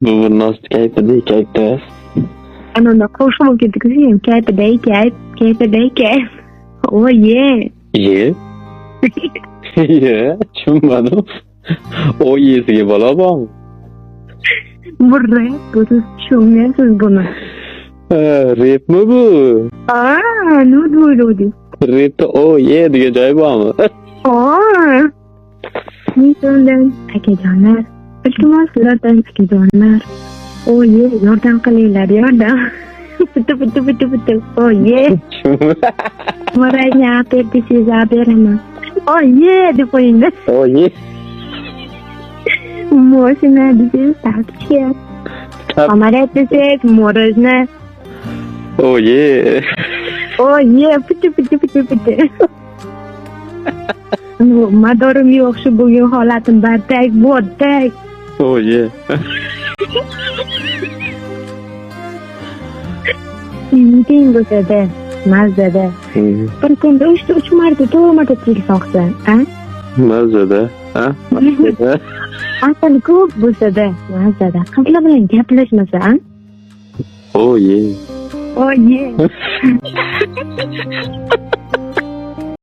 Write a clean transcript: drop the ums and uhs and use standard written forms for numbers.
Bu bir nost kayfida kayfda. Ananda qo'shib bo'lib ketdi-ku, kayfiday kayf, kayfiday kayf. Oye. Ye. Ye, tushunmadim. O yesiga bola bormi? Bu rap, bu siz tushunmaysiz buni. Repmi bu? Nima o'yladingiz? Repda o ye degan joy bormi? Sizlardan akajonlar, iltimos sizlardan akajonlar. Oye, yordam qilinglar, yordam. Bitta. Oye. Morayni apetisiz beraman. Oye deb qo'yinglar. Oye. Можно достаточно. Помогать здесь можно. Oye. Oye, bitta. Madorim yo'q shu bugun holatim bardak, bo'rdak. Oye. Teng bo'lsa-da, mazada. Bir kunda 3 marta, 4 marta telefon qilsan, a? Mazada, ha? Mazada. Asal ko'p bo'lsa-da, mazada. Qizlar bilan gaplashmasa, a? Oye. Oye.